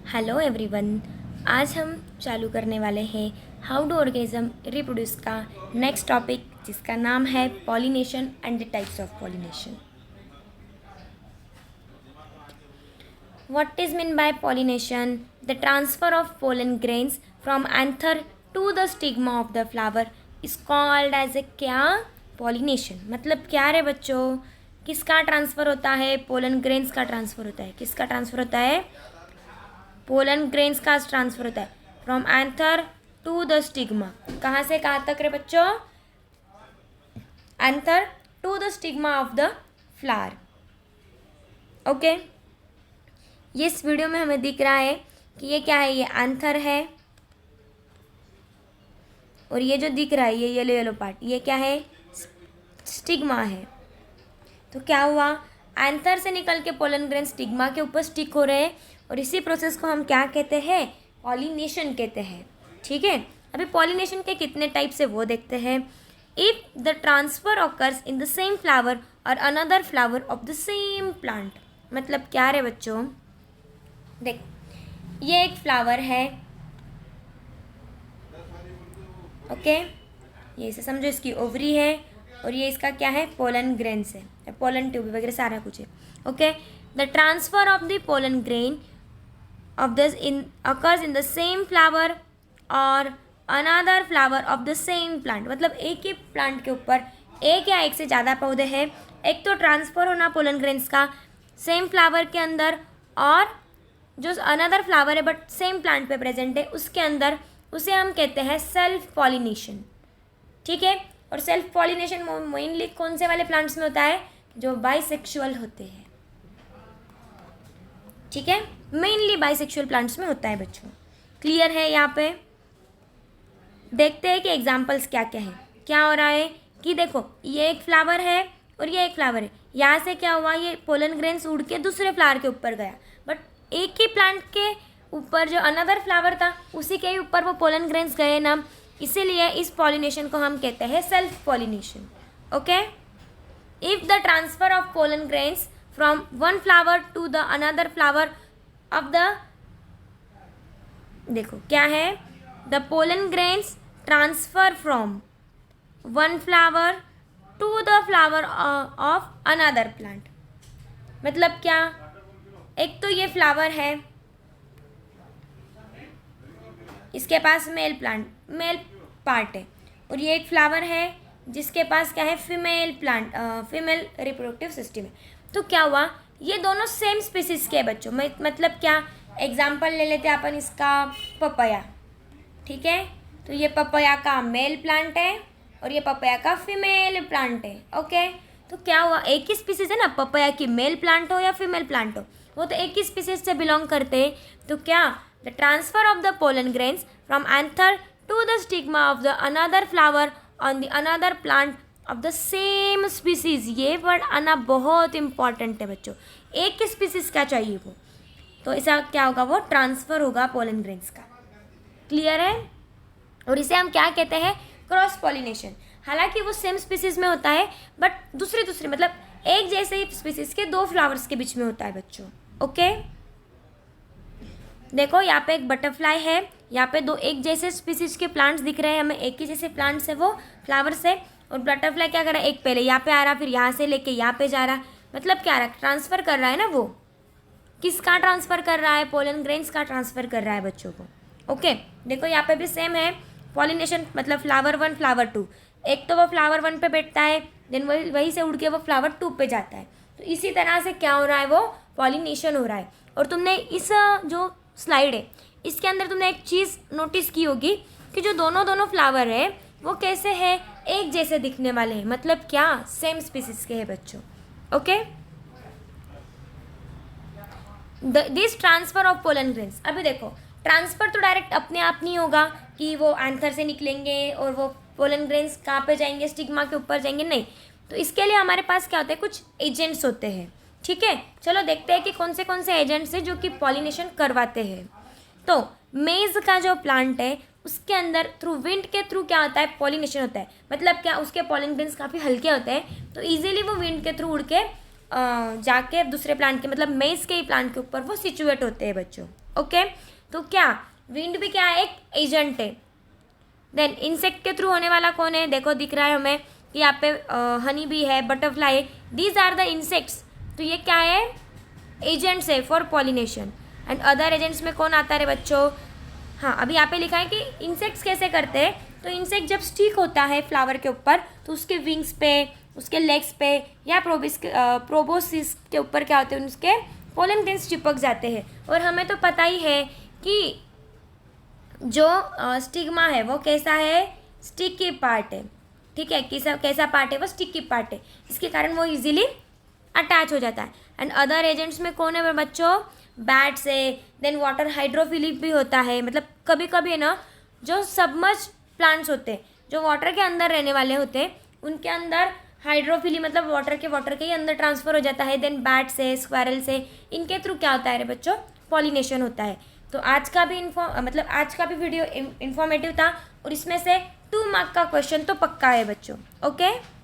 Hello everyone. आज हम चालू करने वाले हैं हाउ डू ऑर्गेनिज्म रिप्रोड्यूस का नेक्स्ट टॉपिक, जिसका नाम है pollination and the types of pollination. What is mean by pollination? The transfer of pollen grains from anther to the stigma of the flower is called as a क्या? Pollination. मतलब क्या रे बच्चों, किसका transfer होता है? पोलन ग्रेन्स का transfer होता है। किसका ट्रांसफ़र होता है? पोलन ग्रेन्स का ट्रांसफर होता है from anther to the stigma. कहाँ से कहाँ तक रे बच्चों? Anther to the stigma of the flower. Okay, ये इस वीडियो में हमें दिख रहा है कि ये क्या है, ये एंथर है, और ये जो दिख रहा है ये येलो येलो पार्ट, ये क्या है? स्टिग्मा है। तो क्या हुआ, एंथर से निकल के पोलन ग्रेन स्टिग्मा के ऊपर स्टिक हो रहे हैं, और इसी प्रोसेस को हम क्या कहते हैं? पॉलिनेशन कहते हैं। ठीक है, अभी पॉलिनेशन के कितने टाइप्स है वो देखते हैं। If the transfer occurs in the same flower और another flower of the same plant. मतलब क्या रे बच्चों, देख ये एक फ्लावर है, ओके, ये इसे समझो, इसकी ओवरी है, और ये इसका क्या है? पोलन ग्रेन्स है, पोलन ट्यूब वगैरह सारा कुछ है। Okay, the transfer of the pollen grain of this occurs in the same flower or another flower of the same plant। मतलब एक ही प्लांट के ऊपर एक या एक से ज़्यादा पौधे हैं, एक तो ट्रांसफ़र होना पोलन ग्रेन्स का सेम फ्लावर के अंदर, और जो अनदर फ्लावर है बट सेम प्लांट पे प्रेजेंट है उसके अंदर, उसे हम कहते हैं सेल्फ पॉलिनेशन। ठीक है, और सेल्फ पॉलिनेशन मेनली कौन से वाले प्लांट्स में होता है? जो बाइसेक्सुअल होते हैं। ठीक है, मेनली बाइसेक्सुअल प्लांट्स में होता है बच्चों। क्लियर है? यहाँ पे देखते हैं कि एग्जांपल्स क्या क्या हैं। क्या हो रहा है कि देखो ये एक फ्लावर है और ये एक फ्लावर है, यहाँ से क्या हुआ, ये पोलन ग्रेन्स उड़ के दूसरे फ्लावर के ऊपर गया, बट एक ही प्लांट के ऊपर जो अनदर फ्लावर था उसी के ही ऊपर वो पोलन ग्रेन्स गए ना, इसीलिए इस पॉलिनेशन को हम कहते हैं self pollination. Okay, if the transfer of pollen grains from one flower to the another flower of the, देखो क्या है, the pollen grains transfer from one flower to the flower of another plant। मतलब क्या, एक तो ये flower है, इसके पास मेल पार्ट है, और ये एक फ्लावर है जिसके पास क्या है? Female plant, female reproductive system है। तो क्या हुआ, ये दोनों सेम स्पीसीज के बच्चों में, मतलब क्या, एग्जाम्पल ले लेते हैं अपन इसका, पपाया। ठीक है, तो ये पपाया का मेल प्लांट है और ये पपाया का फीमेल प्लांट है। ओके, तो क्या हुआ, एक ही स्पीसीज है ना, पपाया की मेल प्लांट हो या फीमेल प्लांट हो, वो तो एक ही स्पीसीज से बिलोंग करते हैं। तो क्या, the transfer of the pollen grains from anther to the stigma of the another flower on the another plant of the same species. ये वर्ड आना बहुत इंपॉर्टेंट है बच्चों, एक ही स्पीसीज का चाहिए वो, तो ऐसा क्या होगा, वो ट्रांसफ़र होगा पोलन ग्रेन्स का। क्लियर है? और इसे हम क्या कहते हैं? Cross pollination. हालांकि वो सेम स्पीसीज में होता है बट दूसरे मतलब एक जैसे ही स्पीसीज के दो फ्लावर्स के बीच में होता है बच्चों। ओके, देखो यहाँ पे एक बटरफ्लाई है, यहाँ पे दो एक जैसे स्पीसीज के प्लांट्स दिख रहे हैं हमें, एक ही जैसे प्लांट्स है वो फ्लावर्स है, और बटरफ्लाई क्या कर रहा है, एक पहले यहाँ पे आ रहा, फिर यहाँ से लेके यहाँ पे जा रहा, मतलब क्या रहा, ट्रांसफ़र कर रहा है ना। वो किसका ट्रांसफ़र कर रहा है? पोलन ग्रेन्स का ट्रांसफ़र कर रहा है बच्चों को। ओके, देखो यहाँ पे भी सेम है पॉलिनेशन, मतलब फ्लावर 1 फ्लावर 2, एक तो वो फ्लावर 1 पे बैठता है, देन वहीं से उड़ के वो फ्लावर 2 पे जाता है। तो इसी तरह से क्या हो रहा है, वो पॉलिनेशन हो रहा है। और तुमने इस जो स्लाइड है इसके अंदर तुमने एक चीज़ नोटिस की होगी कि जो दोनों फ्लावर है वो कैसे है, एक जैसे दिखने वाले हैं, मतलब क्या, सेम स्पीसीज के हैं बच्चों। Okay, this transfer of pollen grains. अभी देखो ट्रांसफ़र तो डायरेक्ट अपने आप नहीं होगा कि वो एंथर से निकलेंगे और वो पोलन ग्रेन्स कहाँ पे जाएंगे, स्टिग्मा के ऊपर जाएंगे, नहीं। तो इसके लिए हमारे पास क्या होता है, कुछ एजेंट्स होते हैं। ठीक है, चलो देखते हैं कि कौन से एजेंट्स हैं जो कि पॉलिनेशन करवाते हैं। तो मेज का जो प्लांट है उसके अंदर थ्रू विंड के थ्रू क्या होता है, पॉलिनेशन होता है। मतलब क्या, उसके पॉलन ग्रेन्स काफ़ी हल्के होते हैं, तो इजीली वो विंड के थ्रू उड़ के जाके दूसरे प्लांट के, मतलब मेज के ही प्लांट के ऊपर वो सिचुएट होते हैं बच्चों। ओके, तो क्या विंड भी क्या है, एक एजेंट है। देन इंसेक्ट के थ्रू होने वाला कौन है, देखो दिख रहा है हमें कि यहाँ पे हनी बी है, बटरफ्लाई है, दीज आर द इंसेक्ट्स। तो ये क्या है, एजेंट्स है for pollination. And other agents में कौन आता है बच्चों, हाँ अभी यहाँ पे लिखा है कि इंसेक्ट्स कैसे करते हैं। तो इंसेक्ट जब स्टिक होता है फ्लावर के ऊपर तो उसके विंग्स पे, उसके लेग्स पे या प्रोबोसिस के ऊपर क्या होते हैं, उसके पोलन ग्रेन्स चिपक जाते हैं। और हमें तो पता ही है कि जो स्टिग्मा है वो कैसा है, स्टिकी पार्ट है, ठीक है, कैसा पार्ट है, वो स्टिकी पार्ट है, इसके कारण वो इजीली अटैच हो जाता है। एंड अदर एजेंट्स में कौन है बच्चों, बैट्स है, देन वाटर हाइड्रोफिलिक भी होता है, मतलब कभी कभी है ना जो सबमर्ज प्लांट्स होते हैं, जो वाटर के अंदर रहने वाले होते हैं, उनके अंदर हाइड्रोफिली मतलब वाटर के ही अंदर ट्रांसफर हो जाता है। देन बैट्स है, स्क्वायरल्स है, इनके थ्रू क्या होता है रे बच्चों, पॉलिनेशन होता है। तो आज का भी वीडियो इन्फॉर्मेटिव था और इसमें से 2 मार्क का क्वेश्चन तो पक्का है बच्चों। ओके।